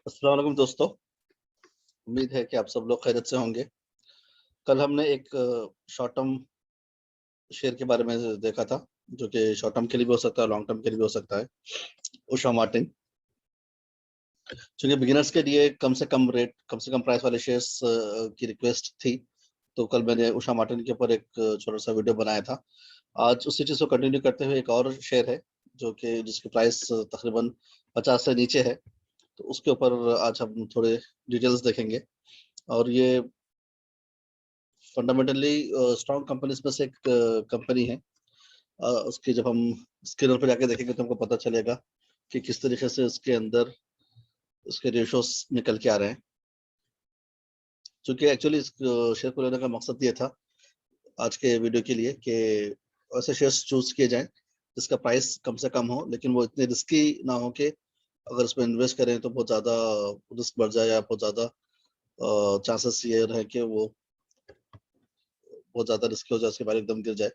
अस्सलाम वालेकुम दोस्तों। उम्मीद है कि आप सब लोग खैरियत से होंगे। कल हमने एक शॉर्ट टर्म शेयर के बारे में देखा था, जो कि शॉर्ट टर्म के लिए भी हो सकता है, लॉन्ग टर्म के लिए भी हो सकता है। उषा मार्टिन, चूंकि बिगिनर्स के लिए कम से कम रेट, कम से कम प्राइस वाले शेयर्स की रिक्वेस्ट थी, तो कल मैंने उषा मार्टिन के ऊपर एक छोटा सा वीडियो बनाया था। आज उसी चीज़ को कंटिन्यू करते हुए एक और शेयर है जो कि जिसकी प्राइस तकरीबन 50 से नीचे है, तो उसके ऊपर आज हम थोड़े डिटेल्स देखेंगे। और ये फंडामेंटली स्ट्रॉन्ग कंपनीज में से एक कंपनी है। उसकी जब हम स्क्रीन पर जाके देखेंगे तो हमको पता चलेगा कि किस तरीके से इसके अंदर उसके रेशोस निकल के आ रहे हैं। क्योंकि एक्चुअली इस शेयर को लेने का मकसद ये था आज के वीडियो के लिए कि ऐसे शेयर्स चूज किए जाएं जिसका प्राइस कम से कम हो, लेकिन वो इतने रिस्की ना हो कि अगर उसमें इन्वेस्ट करें तो बहुत ज़्यादा रिस्क बढ़ जाए या बहुत ज़्यादा चांसेस ये रहे कि वो बहुत ज़्यादा रिस्की हो जाए, उसके बाद एकदम गिर जाए।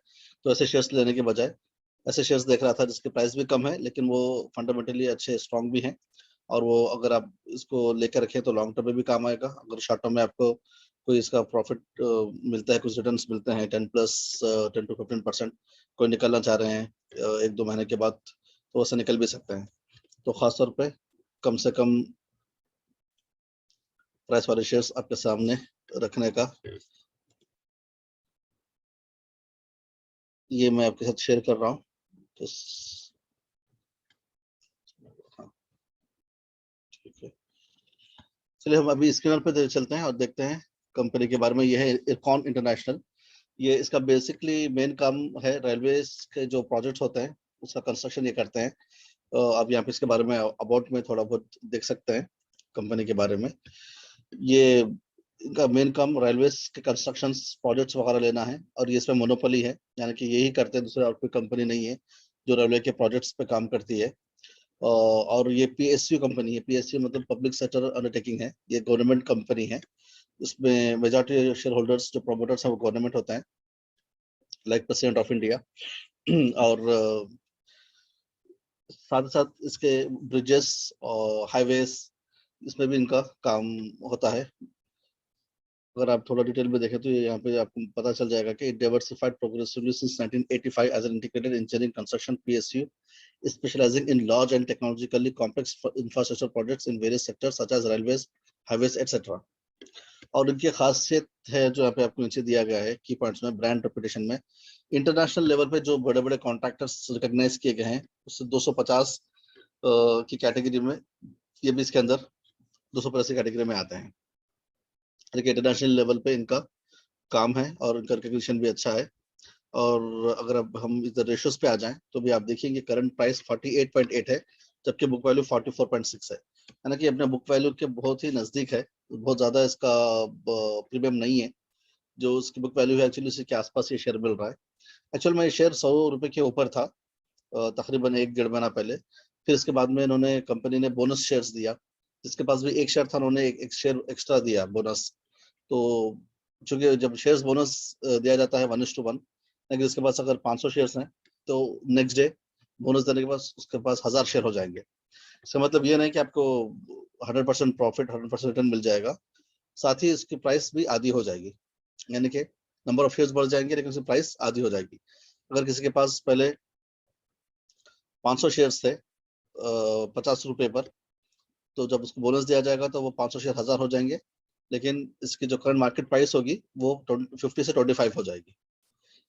तो ऐसे शेयर्स लेने के बजाय ऐसे शेयर्स देख रहा था जिसके प्राइस भी कम है लेकिन वो फंडामेंटली अच्छे स्ट्रॉन्ग भी हैं, और वो अगर आप इसको लेकर रखें तो लॉन्ग टर्म में भी काम आएगा। अगर शॉर्ट टर्म में आपको कोई इसका प्रॉफिट मिलता है, कुछ रिटर्न्स मिलते हैं 10 to 15%, कोई निकलना चाह रहे हैं 1-2 महीने के बाद, तो वैसे निकल भी सकते हैं। तो खासतौर पे कम से कम प्राइस वाले शेयर्स आपके सामने रखने का ये मैं आपके साथ शेयर कर रहा हूँ। तो हाँ, ठीक है, चलिए हम अभी स्क्रीन पे चलते हैं और देखते हैं कंपनी के बारे में। ये है इरकॉन इंटरनेशनल। ये इसका बेसिकली मेन काम है रेलवे के जो प्रोजेक्ट्स होते हैं उसका कंस्ट्रक्शन ये करते हैं। आप यहाँ पे इसके बारे में अबाउट में थोड़ा बहुत देख सकते हैं कंपनी के बारे में। ये इनका मेन काम रेलवे के कंस्ट्रक्शन प्रोजेक्ट्स वगैरह लेना है, और ये इसमें मोनोपोली है, यानी कि यही करते हैं, दूसरे और कोई कंपनी नहीं है जो रेलवे के प्रोजेक्ट्स पे काम करती है। और ये पीएसयू कंपनी है। पीएसयू मतलब पब्लिक सेक्टर अंडरटेकिंग है, ये गवर्नमेंट कंपनी है। इसमें मेजॉरिटी शेयर होल्डर्स जो प्रोमोटर्स हैं वो गवर्नमेंट होता है, लाइक प्रेसिडेंट ऑफ इंडिया। और साथ साथ इसके ब्रिजेस और हाईवेज, इसमें भी इनका काम होता है। अगर आप थोड़ा डिटेल में देखें तो ये यहाँ पे आपको पता चल जाएगा कि diversified progressively since 1985 as an integrated engineering construction PSU specializing in large and technologically complex infrastructure projects in various sectors such as railways, highways, etc. और इनकी खासियत है जो यहाँ पे आपको नीचे दिया गया है की पॉइंट्स में, ब्रांड रेपुटेशन में इंटरनेशनल लेवल पे जो बड़े बड़े कॉन्ट्रैक्टर्स रिकॉग्नाइज किए गए हैं उससे 250 की कैटेगरी में ये भी इसके अंदर 250 कैटेगरी में आते हैं। लेकिन इंटरनेशनल लेवल पे इनका काम है और इनका रिकग्निशन भी अच्छा है। और अगर अब हम इधर रेशियोज पे आ जाएं तो भी आप देखेंगे करंट प्राइस 48.8 है, जबकि बुक वैल्यू 44.6 है, यानी कि अपने बुक वैल्यू के बहुत ही नजदीक है। बहुत ज्यादा इसका प्रीमियम नहीं है। जो उसकी बुक वैल्यू है एक्चुअली उसी के आसपास ये शेयर मिल रहा है। एक्चुअल में ये शेयर 100 रुपए के ऊपर था तकरीबन 1-1.5 महीना पहले। फिर इसके बाद में इन्होंने कंपनी ने बोनस शेयर्स दिया, जिसके पास भी एक शेयर था उन्होंने एक शेयर एक्स्ट्रा दिया बोनस। तो चूंकि जब शेयर्स बोनस दिया जाता है 1:1, लेकिन उसके पास अगर 500 शेयर्स हैं तो नेक्स्ट डे बोनस देने के बाद उसके पास 1000 शेयर हो जाएंगे। इसका मतलब ये नहीं कि आपको 100% प्रॉफिट, 100% रिटर्न मिल जाएगा, साथ ही इसकी प्राइस भी आधी हो जाएगी, यानी कि नंबर ऑफ शेयर्स बढ़ जाएंगे लेकिन उसकी प्राइस आधी हो जाएगी। अगर किसी के पास पहले 500 शेयर्स थे 50 रुपए पर, तो जब उसको बोनस दिया जाएगा तो वो 500 शेयर 1000 हो जाएंगे, लेकिन इसकी जो करंट मार्केट प्राइस होगी वो 50 से 25 हो जाएगी,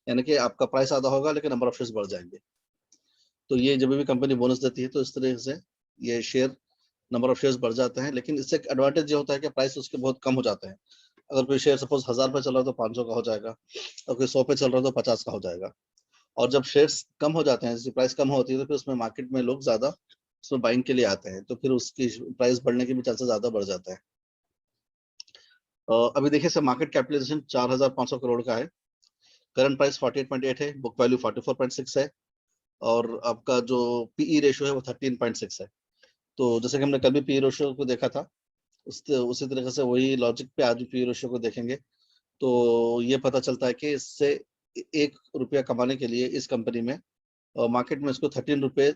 यानी कि आपका प्राइस आधा होगा लेकिन नंबर ऑफ शेयर्स बढ़ जाएंगे। तो ये जब भी कंपनी बोनस देती है तो इस तरह से ये शेयर नंबर ऑफ शेयर्स बढ़ जाते हैं, लेकिन इससे एक एडवांटेज ये होता है कि प्राइस उसके बहुत कम हो जाते हैं। अगर कोई शेयर सपोज 1000 पे चल रहा है तो 500 का हो जाएगा, और कोई 100 पे चल रहा है तो 50 का हो जाएगा। और जब शेयर्स कम हो जाते हैं, प्राइस कम होती है, तो फिर उसमें मार्केट में लोग ज्यादा उसमें बाइंग के लिए आते हैं, तो फिर उसकी प्राइस बढ़ने के भी चांसेस ज्यादा बढ़ जाता है। अभी देखिए सर, मार्केट कैपिटलाइजेशन 4500 करोड़ का है, करंट प्राइस 48.8 है, बुक वैल्यू 44.6 है, और आपका जो पीई रेशियो है वो 13.6 है। तो जैसे कि हमने कल भी पीई रेशियो को देखा था, उसी तरीके से वही लॉजिक पे आज भी पीई रेशियो को देखेंगे तो ये पता चलता है कि इससे 1 रुपया कमाने के लिए इस कंपनी में मार्केट में इसको 13 रुपए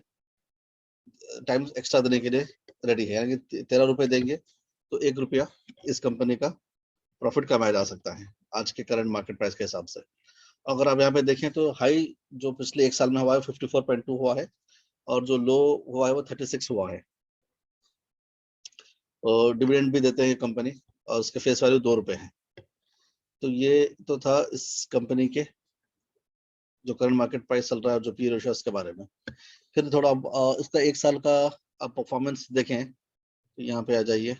टाइम्स एक्स्ट्रा देने के लिए रेडी है, यानी कि 13 रुपए देंगे तो 1 रुपया इस कंपनी का प्रॉफिट कमाया जा सकता है आज के करंट मार्केट प्राइस के हिसाब से। अगर आप यहाँ पे देखें तो हाई जो पिछले 1 साल में हुआ है 54.2 हुआ है, और जो लो हुआ है वो 36 हुआ है। और डिविडेंड भी देते हैं ये कंपनी, और उसके फेस वैल्यू 2 रुपए है। तो ये तो था इस कंपनी के जो करंट मार्केट प्राइस चल रहा है और जो पी रेशियो के बारे में। फिर थोड़ा इसका 1 साल का आप परफॉर्मेंस देखें तो यहाँ पे आ जाइए।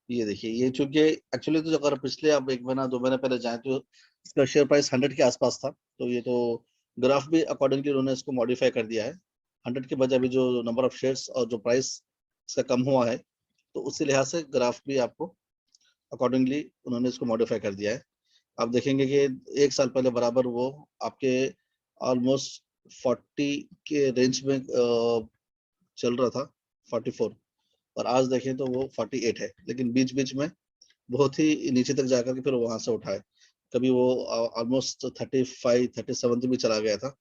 ये देखिए, ये चूंकि एक्चुअली तो अगर पिछले आप 1 महीना 2 महीने पहले जाए तो इसका शेयर प्राइस 100 के आसपास था, तो ये तो ग्राफ भी अकॉर्डिंगली उन्होंने इसको मॉडिफाई कर दिया है। 100 के बजाय अभी जो नंबर ऑफ शेयर्स और जो प्राइस इसका कम हुआ है, तो उसी लिहाज से ग्राफ भी आपको अकॉर्डिंगली उन्होंने इसको मॉडिफाई कर दिया है। आप देखेंगे कि 1 साल पहले बराबर वो आपके ऑलमोस्ट 40 के रेंज में चल रहा था, 44, और आज देखें तो वो 48 है, लेकिन बीच बीच में बहुत ही नीचे तक जाकर के फिर वहां से उठाए। कभी वो ऑलमोस्ट 35 37 तक भी चला गया था,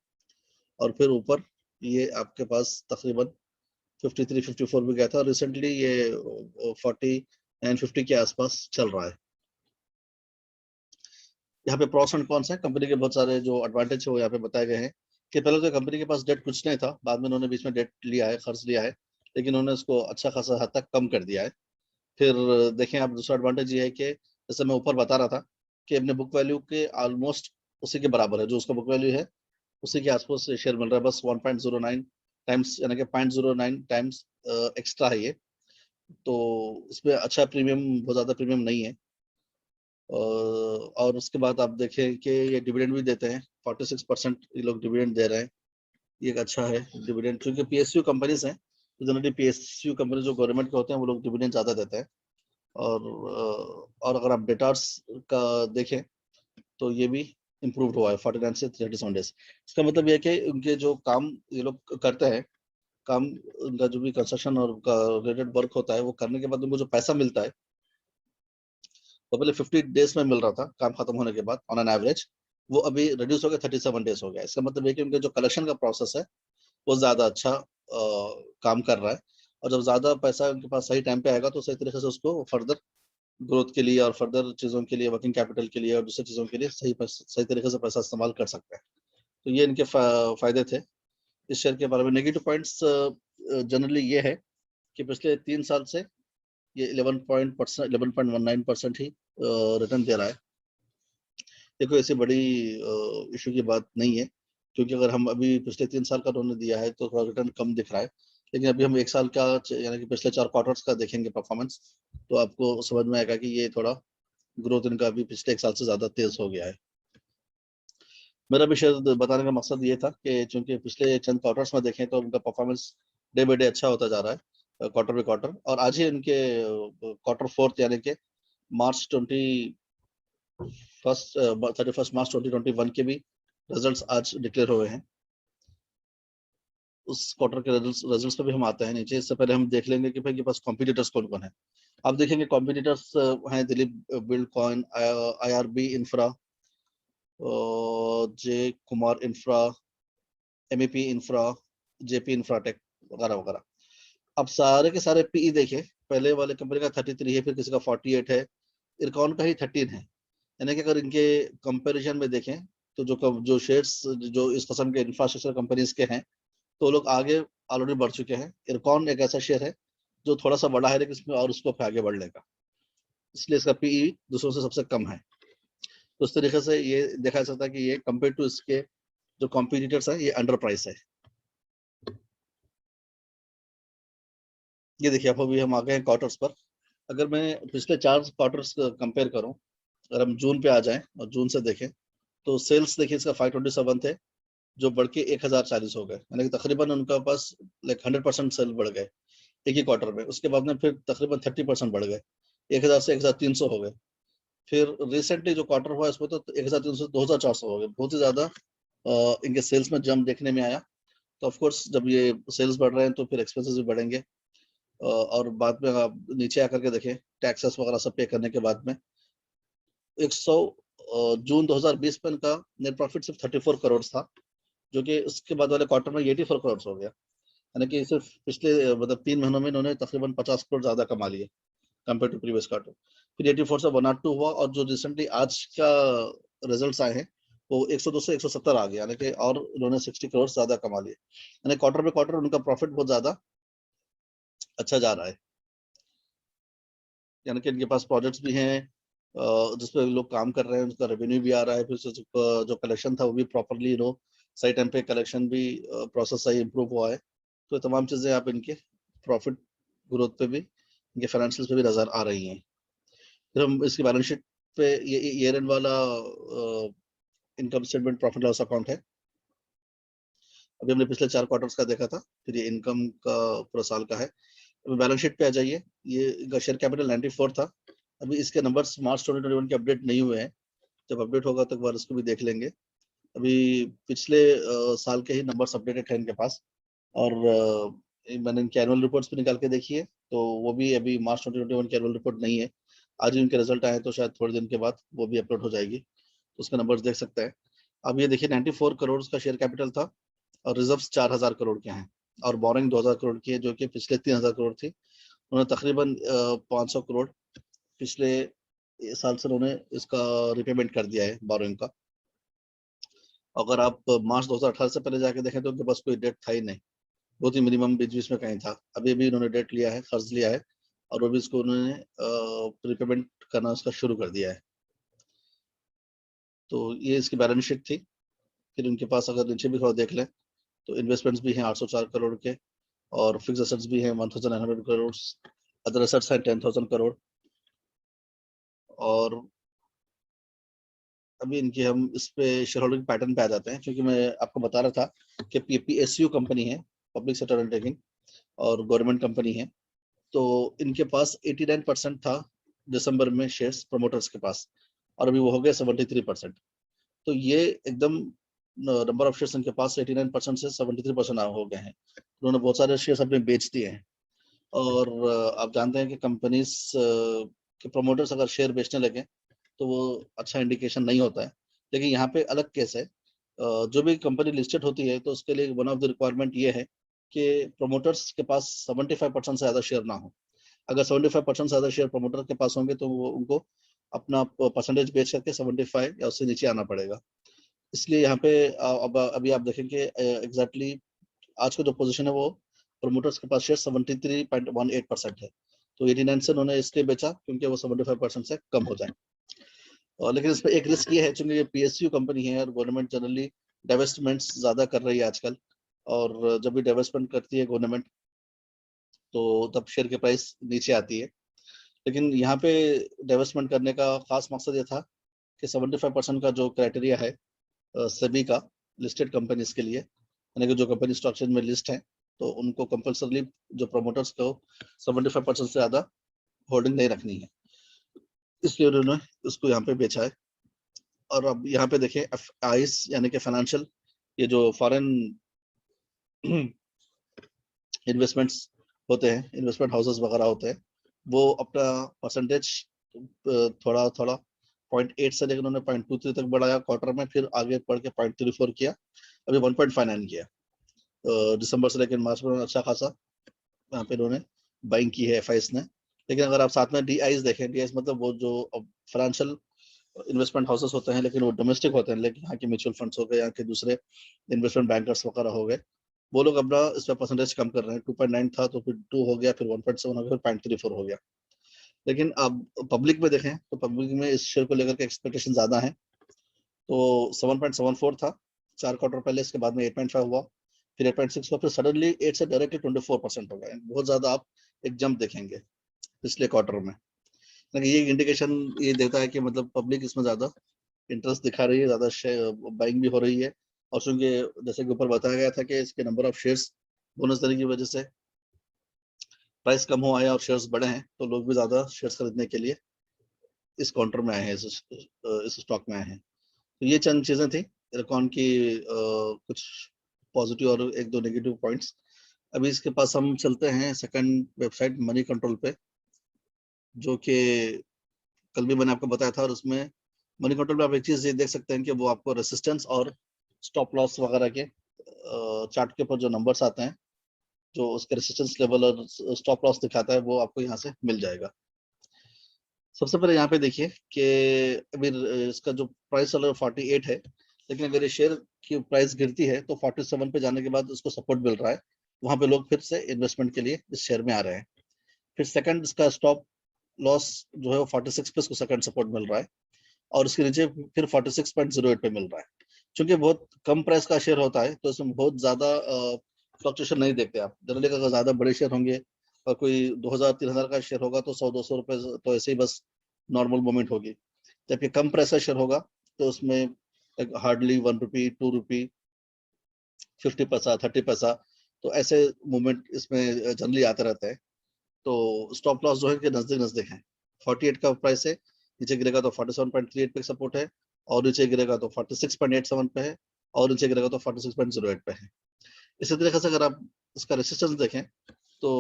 और फिर ऊपर ये आपके पास तकरीबन 53 54 भी गया था, और रिसेंटली ये 49 50 के आसपास चल रहा है। यहाँ पे प्रोस एंड कॉन्स है, कंपनी के बहुत सारे जो एडवांटेज है वो यहाँ पे बताए गए हैं। कि पहले तो कंपनी के पास डेट कुछ नहीं था, बाद में उन्होंने बीच में डेट लिया है, खर्च लिया है, लेकिन उन्होंने उसको अच्छा खासा हद तक कम कर दिया है। फिर देखें आप, दूसरा एडवांटेज ये है कि जैसे मैं ऊपर बता रहा था कि अपने बुक वैल्यू के ऑलमोस्ट उसी के बराबर है, जो उसका बुक वैल्यू है उसी के आसपास शेयर मिल रहा है, बस 1.09 टाइम्स, यानी कि 0.09 टाइम्स एक्स्ट्रा है ये। तो इसमें अच्छा प्रीमियम, बहुत ज्यादा प्रीमियम नहीं है। और उसके बाद आप देखें कि ये डिविडेंड भी देते हैं, 46% ये लोग डिविडेंड दे रहे हैं। ये एक अच्छा है डिविडेंड, क्योंकि पीएसयू कंपनीज हैं, तो जनरली पीएसयू कंपनी जो गवर्नमेंट के होते हैं वो लोग डिविडेंड ज्यादा देते हैं। और अगर आप डेटार्स का देखें तो ये भी इम्प्रूव हुआ है 49 से 37 डेज। इसका मतलब ये है कि उनके जो काम ये लोग करते हैं, काम उनका जो भी कंस्ट्रक्शन और रिलेटेड वर्क होता है, वो करने के बाद उनको जो पैसा मिलता है तो पहले 50 डेज में मिल रहा था काम खत्म होने के बाद ऑन एन एवरेज, वो अभी रिड्यूस हो गया 37 डेज हो गया। इसका मतलब ये कि उनके जो कलेक्शन का प्रोसेस है वो ज्यादा अच्छा काम कर रहा है, और जब ज्यादा पैसा उनके पास सही टाइम पे आएगा तो सही तरीके से उसको फर्दर ग्रोथ के लिए और फर्दर चीजों के लिए, वर्किंग कैपिटल के लिए और दूसरी चीजों के लिए सही तरीके से पैसा इस्तेमाल कर सकते हैं। तो ये इनके फायदे थे। इस शेयर के बारे में नेगेटिव पॉइंट्स जनरली ये है कि पिछले 3 साल से ये 11.19% ही रिटर्न दे रहा है। देखो ऐसी बड़ी इशू की बात नहीं है, क्योंकि अगर हम अभी पिछले 3 साल का उन्होंने दिया है तो थोड़ा रिटर्न कम दिख रहा है, लेकिन अभी हम 1 साल का यानी कि पिछले 4 क्वार्टर्स का देखेंगे परफॉर्मेंस, तो आपको समझ में आएगा कि ये थोड़ा ग्रोथ इनका अभी पिछले 1 साल से ज्यादा तेज हो गया है। मेरा भी शायद बताने का मकसद ये था कि चूंकि पिछले चंद क्वार्टर्स में देखें तो उनका परफॉर्मेंस डे बाई डे अच्छा होता जा रहा है, क्वार्टर बाई क्वार्टर, और आज ही इनके Q4 यानी कि मार्च 31 मार्च 2021 के भी रिजल्ट्स आज डिक्लेयर हुए हैं। उस क्वार्टर के रिजल्ट्स पे भी हम आते हैं नीचे। इससे पहले हम देख लेंगे कि भाई के पास कॉम्पिटिटर्स कौन कौन है। आप देखेंगे कॉम्पिटिटर्स हैं Dilip Buildcon, IRB infra, J Kumar infra, MEP infra, JP infratech वगैरह वगैरह। अब सारे के सारे PE देखें, पहले वाले कंपनी का 33 है, फिर किसी का 48 है, इरकॉन का ही 13 है। यानी कि अगर इनके कंपैरिजन में देखें तो जो शेयर्स जो इस किस्म के इंफ्रास्ट्रक्चर कंपनीज के हैं तो लोग आगे ऑलरेडी बढ़ चुके हैं। इरकॉन एक ऐसा शेयर है जो थोड़ा सा बड़ा है, लेकिन इसमें और उसको आगे बढ़ने का, इसलिए इसका PE दूसरों से सबसे कम है। तो उस तरीके से ये देखा जा सकता है कि ये कंपेयर टू इसके जो कॉम्पिटिटर्स है ये अंडर प्राइस है। ये देखिए, अब अभी हम आ गए हैं क्वार्टर्स पर। अगर मैं पिछले 4 क्वार्टर्स कंपेयर करूं, अगर हम जून पे आ जाएं और जून से देखें तो सेल्स देखिए इसका 527 थे, जो बढ़ के 1040 हो गए, यानी कि तकरीबन उनका पास लाइक 100% सेल बढ़ गए एक ही क्वार्टर में। उसके बाद में फिर तकरीबन 30% बढ़ गए, 1000 से 1300 हो गए। फिर रिसेंटली जो क्वार्टर हुआ इसमें तो 1300 2400 हो गए, बहुत ही ज्यादा इनके सेल्स में जंप देखने में आया। तो ऑफ कोर्स जब ये सेल्स बढ़ रहे हैं तो फिर एक्सपेंसेस भी बढ़ेंगे, और बाद में आप नीचे आकर के देखें टैक्सेस वगैरह सब पे करने के बाद में 100 जून 2020 में इनका नेट प्रॉफिट सिर्फ 34 करोड़ था, जो कि उसके बाद वाले क्वार्टर में 84 करोड़ हो गया। यानी कि सिर्फ पिछले मतलब 3 महीनों में इन्होंने तकरीबन 50 करोड़ ज्यादा कमा लिए कंपेयर टू प्रीवियस क्वार्टर। फिर 84 से 102 हुआ, और जो रिसेंटली आज का रिजल्ट्स आए हैं वो 102 से 170 आ गया, यानी कि और इन्होंने 60 करोड़ ज्यादा कमा लिए, यानी क्वार्टर पे क्वार्टर उनका प्रॉफिट बहुत ज्यादा अच्छा जा रहा है। यानी कि इनके पास प्रोजेक्ट्स भी हैं जिसपे लोग काम कर रहे हैं, उनका रेवेन्यू भी आ रहा है, फिर जो कलेक्शन था वो भी प्रॉपरली सही टाइम पे कलेक्शन भी प्रोसेस सही इंप्रूव हुआ है। तो तमाम चीजें आप इनके प्रॉफिट ग्रोथ पे भी, इनके फाइनेंशियल्स पे भी नजर आ रही हैं। फिर हम इसकी बैलेंस शीट पे ये ईयर एंड वाला income statement profit loss account है। अभी हमने पिछले 4 क्वार्टर्स का देखा था, फिर ये इनकम का पूरा साल का है। अभी बैलेंस शीट पे आ जाइए, ये शेयर कैपिटल 94 था। अभी इसके नंबर्स मार्च 2021 के अपडेट नहीं हुए हैं, जब अपडेट होगा तो एक बार इसको भी देख लेंगे। अभी पिछले साल के ही नंबर्स अपडेटेड है इनके पास, और मैंने इनके एनुअल रिपोर्ट्स भी निकाल के देखी है, तो वो भी अभी मार्च 2021 की एनुअल रिपोर्ट नहीं है। आज ही उनके रिजल्ट आए तो शायद थोड़े दिन के बाद वो भी अपलोड हो जाएगी, तो उसके नंबर्स देख सकते हैं। अब ये देखिए 94 करोड़ का शेयर कैपिटल था, और रिजर्व्स 4000 करोड़ के हैं, और बोरिंग 2000 करोड़ की है, जो कि पिछले 3000 करोड़ थी। उन्होंने तकरीबन 500 करोड़ पिछले साल से उन्होंने इसका रिपेमेंट कर दिया है बोरिंग का। अगर आप मार्च 2018 से पहले जाके देखें तो उनके पास कोई डेट था ही नहीं, बहुत ही मिनिमम बीच बीच में कहीं था। अभी भी उन्होंने डेट लिया है, कर्ज लिया है, और वो भी इसको उन्होंने रिपेमेंट करना उसका शुरू कर दिया है। तो ये इसकी बैलेंस शीट थी। फिर उनके पास अगर नीचे भी थोड़ा देख लें तो इन्वेस्टमेंट्स भी हैं 804 करोड़ के, और फिक्स एसेट्स भी हैं 1900 करोड़, अदर एसेट्स हैं 10,000 करोड़। और अभी इनके हम इस पे शेयर होल्डिंग पैटर्न पे आ जाते हैं, क्योंकि मैं आपको बता रहा था कि पीएसयू कंपनी है, पब्लिक सेक्टर अंडरटेकिंग, और गवर्नमेंट कंपनी है। तो इनके पास 89% था दिसंबर में शेयर्स प्रमोटर्स के पास, और अभी वो हो गया 73%। तो ये एकदम नंबर ऑफ शेयर्स इनके पास 89% से 73% हो गए हैं। उन्होंने बहुत सारे शेयर्स अपने बेच दिए हैं। और आप जानते हैं कि कंपनीज के प्रमोटर्स अगर शेयर बेचने लगे तो वो अच्छा इंडिकेशन नहीं होता है। लेकिन यहाँ पे अलग केस है, जो भी कंपनी लिस्टेड होती है तो उसके लिए वन ऑफ द रिक्वायरमेंट ये है कि प्रमोटर्स के पास 75% से ज्यादा शेयर ना हो। अगर 75% से ज्यादा शेयर प्रमोटर के पास होंगे तो वो उनको अपना परसेंटेज बेच करके 75 या उससे नीचे आना पड़ेगा। इसलिए यहाँ पे अब अभी आप देखेंगे एग्जैक्टली आज का जो पोजीशन है वो प्रमोटर्स के पास शेयर 73.18% है। तो 89 से उन्होंने इसलिए बेचा क्योंकि वो 75% से कम हो जाए। और लेकिन इसमें एक रिस्क ये है, चूंकि ये पीएसयू कंपनी है और गवर्नमेंट जनरली डेवस्टमेंट्स ज्यादा कर रही है आजकल, और जब भी डेवस्टमेंट करती है गवर्नमेंट तो तब शेयर की प्राइस नीचे आती है। लेकिन यहाँ पे डेवस्टमेंट करने का खास मकसद ये था कि 75% का जो क्राइटेरिया है सेबी का लिस्टेड कंपनीज के लिए, यानी कि जो कंपनी स्टॉक एक्सचेंज में लिस्ट है, तो उनको कंपल्सरली जो प्रमोटर्स को 75% से ज्यादा होल्डिंग नहीं रखनी है, इसलिए उन्होंने उसको यहाँ पे बेचा है। और अब यहाँ पे देखें एफआईएस यानी कि फाइनेंशियल, ये जो फॉरेन इन्वेस्टमेंट्स होते हैं, इन्वेस्टमेंट हाउसेस वगैरह होते हैं, वो अपना परसेंटेज थोड़ा थोड़ा 0.8 से लेकर उन्होंने 0.23 तक बढ़ाया क्वार्टर में, फिर आगे बढ़ के 0.34 किया, अभी 1.59 किया। दिसंबर से लेकर मार्च में अच्छा खासा यहाँ पे इन्होंने बाइंग की है एफआईएस ने। लेकिन अगर आप साथ में डीआईस देखें, डीआईस मतलब वो जो फाइनेंशियल इन्वेस्टमेंट हाउसेस होते हैं, लेकिन वो डोमेस्टिक होते हैं, लेकिन यहाँ के म्यूचुअल फंड्स हो गए, यहाँ के दूसरे इन्वेस्टमेंट बैंकर्स वगैरह हो गए, वो लोग अपना इस पर परसेंटेज कम कर रहे हैं। 2.9 था तो फिर 2 हो गया, फिर 1.7 हो गया, फिर 0.34 हो गया। लेकिन अब पब्लिक में देखें तो पब्लिक में इस शेयर को लेकर के एक्सपेक्टेशन ज्यादा है। तो 7.74 था 4 क्वार्टर पहले, इसके बाद में 8.5 हुआ, फिर 8.6 हुआ, फिर सडनली 8 से डायरेक्टली 24% हो गया। बहुत ज्यादा आप एक जंप देखेंगे पिछले क्वार्टर में। लेकिन ये इंडिकेशन ये देता है कि मतलब पब्लिक इसमें ज्यादा इंटरेस्ट दिखा रही है, ज्यादा बाइंग भी हो रही है। और चूंकि जैसे कि ऊपर बताया गया था कि इसके नंबर ऑफ शेयर्स बोनस देने की वजह से प्राइस कम हुआ है और शेयर्स बढ़े हैं, तो लोग भी ज्यादा शेयर्स खरीदने के लिए इस काउंटर में आए हैं, इस स्टॉक में आए हैं। तो ये चंद चीजें थी इरकॉन की, कुछ पॉजिटिव और एक दो नेगेटिव पॉइंट्स। अभी इसके पास हम चलते हैं सेकंड वेबसाइट मनी कंट्रोल पे, जो कि कल भी मैंने आपको बताया था। और उसमें मनी कंट्रोल पे आप एक चीज ये देख सकते हैं कि वो आपको रेसिस्टेंस और स्टॉप लॉस वगैरह के चार्ट के ऊपर जो नंबर्स आते हैं जो उसके रेसिस्टेंस लेवल और स्टॉप लॉस दिखाता है वो आपको यहाँ से मिल जाएगा। सबसे पहले यहाँ पे देखिए कि अभी इसका जो प्राइस चल रहा है 48 है, लेकिन अगर ये शेयर की प्राइस गिरती है तो 47 पे जाने के बाद उसको सपोर्ट मिल रहा है, वहां पे लोग फिर से इन्वेस्टमेंट के लिए इस शेयर में आ रहे हैं। फिर सेकंड इसका स्टॉप लॉस जो है वो 46 पे इसको सेकंड सपोर्ट मिल रहा है, और उसके नीचे फिर 46.08 पे मिल रहा है। क्योंकि बहुत कम प्राइस का शेयर होता है तो इसमें बहुत ज्यादा फ्लक्चुएशन नहीं देखते आप जनरली। अगर ज्यादा बड़े शेयर होंगे और कोई 2000-3000 का शेयर होगा तो 100-200 रुपए तो ऐसे ही बस नॉर्मल मूवमेंट होगी। जबकि कम प्राइस का शेयर होगा तो उसमें हार्डली 1 रुपी, 2 रुपी, 50 पैसा, 30 पैसा, तो ऐसे मूवमेंट इसमें जनरली आते रहते हैं। तो स्टॉप लॉस जो है कि नजदीक नजदीक है। 48 का प्राइस है, नीचे गिरेगा तो 47.38 पे सपोर्ट है, और नीचे गिरेगा तो 46.87 पे है, और नीचे गिरेगा तो 46.08 पे है। इसी तरीके से अगर आप इसका रेसिस्टेंस देखें तो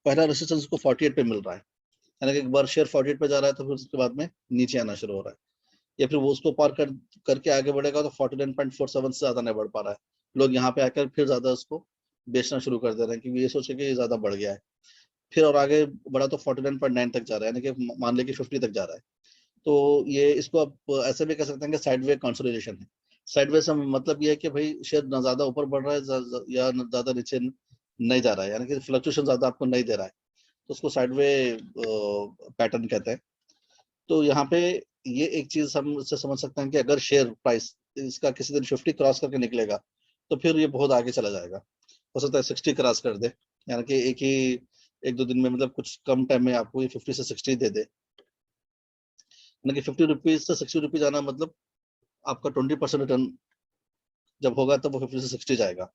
पहला रेसिस्टेंस को 48 पे मिल रहा है, यानी कि एक बार शेयर 48 पे जा रहा है तो फिर उसके बाद में नीचे आना शुरू हो रहा है, या फिर वो उसको पार करके आगे बढ़ेगा तो 49.47 से ज्यादा नहीं बढ़ पा रहा है। लोग यहाँ पे आकर फिर ज्यादा उसको बेचना शुरू कर दे रहे हैं क्योंकि ये सोचे कि ये ज्यादा बढ़ गया है। फिर और आगे बढ़ा तो 49.9 तक जा रहा है, यानी कि मान ले कि 50 तक जा रहा है। तो ये इसको आप ऐसे भी कह सकते हैं कि साइडवे कंसोलिडेशन है। साइडवे से मतलब ये है कि भाई शेयर ना ज्यादा ऊपर बढ़ रहा है या ना ज्यादा नीचे नहीं जा रहा है, यानी कि फ्लक्चुएशन ज्यादा आपको नहीं दे रहा है, तो उसको साइडवे पैटर्न कहते हैं। तो यहाँ पे ये एक चीज हम इससे समझ सकते हैं कि अगर शेयर प्राइस इसका किसी दिन 50 क्रॉस करके निकलेगा तो फिर ये बहुत आगे चला जाएगा। हो सकता है 60 क्रॉस कर दे, यानी कि एक दो दिन में, मतलब कुछ कम टाइम में आपको ये 50 से 60 दे दे। यानी कि 50 रुपीज से 60 रुपीज आना मतलब आपका 20% रिटर्न जब होगा तब वो 50 से 60 जाएगा।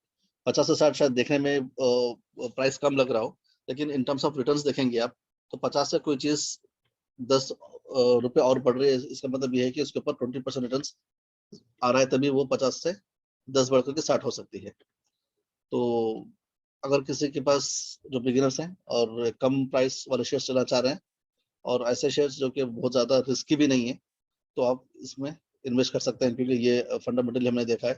50 से 60 शायद देखने में प्राइस कम लग रहा हो, लेकिन इन टर्म्स ऑफ रिटर्न्स देखेंगे आप तो 50 से कोई चीज 10 रुपए और बढ़ रही है, इसका मतलब ये है कि उसके ऊपर 20% रिटर्न आ रहा है, तभी वो 50 से 10 बढ़ करके 60 हो सकती है। तो अगर किसी के पास जो बिगिनर्स हैं और कम प्राइस वाले शेयर चला चाह रहे हैं और ऐसे शेयर्स जो कि बहुत ज्यादा रिस्की भी नहीं है, तो आप इसमें इन्वेस्ट कर सकते हैं, क्योंकि ये फंडामेंटली हमने देखा है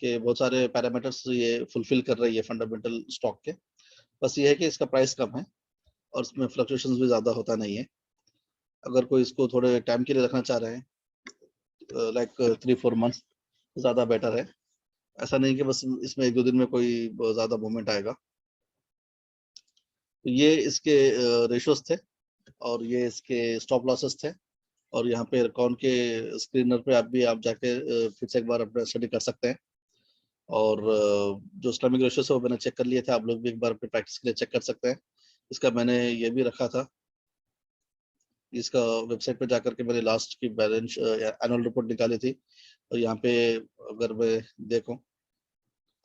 कि बहुत सारे पैरामीटर्स ये फुलफिल कर रही है फंडामेंटल स्टॉक के। बस ये है कि इसका प्राइस कम है और इसमें फ्लक्चुएशन भी ज्यादा होता नहीं है। अगर कोई इसको थोड़े टाइम के लिए रखना चाह रहे हैं, लाइक 3-4 मंथ्स, ज्यादा बेटर है। ऐसा नहीं कि बस इसमें एक दो दिन में कोई ज्यादा मूवमेंट आएगा। तो ये इसके रेशियोज थे और ये इसके स्टॉप लॉसेस थे, और यहाँ पे कौन के स्क्रीनर पे आप जाके फिर से एक बार अपना स्टडी कर सकते हैं। और जो इस्लामिक रेशियोज है वो मैंने चेक कर लिए थे, आप लोग भी एक बार अपनी प्रैक्टिस के लिए चेक कर सकते हैं। इसका मैंने ये भी रखा था, इसका वेबसाइट पे जाकर के मैंने लास्ट की बैलेंस एनुअल रिपोर्ट निकाली थी, और यहाँ पे अगर मैं देखूं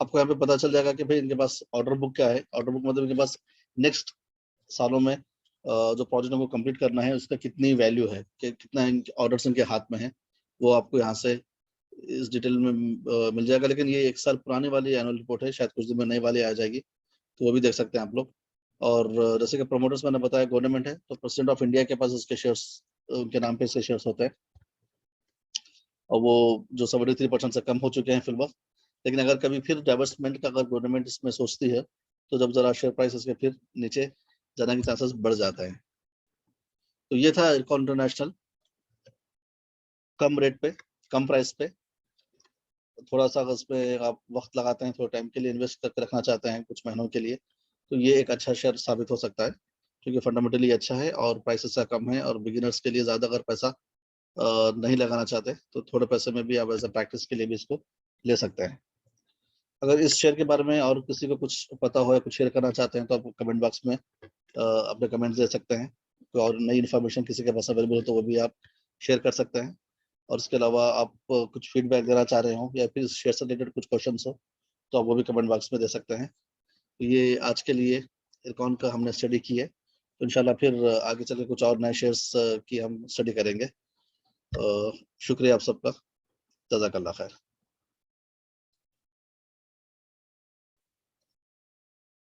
आपको यहाँ पे पता चल जाएगा कि भाई इनके पास ऑर्डर बुक क्या है। ऑर्डर बुक मतलब इनके पास नेक्स्ट सालों में जो प्रोजेक्ट को कंप्लीट करना है उसका कितनी वैल्यू है, कि कितना ऑर्डर्स इनके हाथ में है, वो आपको यहाँ से इस डिटेल में मिल जाएगा। लेकिन ये 1 साल पुरानी वाली एनुअल रिपोर्ट है, शायद कुछ दिन में नई वाली आ जाएगी, तो वो भी देख सकते हैं आप लोग। और जैसे कि प्रोमोटर्स मैंने बताया गवर्नमेंट है, तो प्रेसिडेंट ऑफ इंडिया के पास इसके शेयर्स उनके नाम पे इसके शेयर्स होते हैं, और वो जो 73% से कम हो चुके हैं फिलहाल। लेकिन अगर कभी फिर डाइवर्समेंट का अगर गवर्नमेंट इसमें सोचती है तो जब जरा शेयर प्राइस इसके फिर नीचे जाने के चांसेस बढ़ जाते हैं। तो ये था इरकॉन इंटरनेशनल, कम रेट पे, कम प्राइस पे, थोड़ा सा उसमें आप वक्त लगाते हैं, थोड़ा टाइम के लिए इन्वेस्ट करके रखना चाहते हैं कुछ महीनों के लिए, तो ये एक अच्छा शेयर साबित हो सकता है, क्योंकि फंडामेंटली अच्छा है और प्राइस इसका कम है। और बिगिनर्स के लिए ज़्यादा अगर पैसा नहीं लगाना चाहते तो थोड़े पैसे में भी आप ऐसा प्रैक्टिस के लिए भी इसको ले सकते हैं। अगर इस शेयर के बारे में और किसी को कुछ पता हो या कुछ शेयर करना चाहते हैं तो आप कमेंट बॉक्स में अपने कमेंट्स दे सकते हैं। कोई और नई इन्फॉर्मेशन किसी के पास अवेलेबल हो तो वो भी आप शेयर कर सकते हैं। और इसके अलावा आप कुछ फीडबैक देना चाह रहे हो या फिर इस शेयर से रिलेटेड कुछ क्वेश्चन हो तो आप वो भी कमेंट बॉक्स में दे सकते हैं। तो ये आज के लिए इरकॉन का हमने स्टडी की है, तो इंशाल्लाह फिर आगे चल के कुछ और नए शेयर्स की हम स्टडी करेंगे। शुक्रिया आप सबका, जज़ाकल्लाह खैर।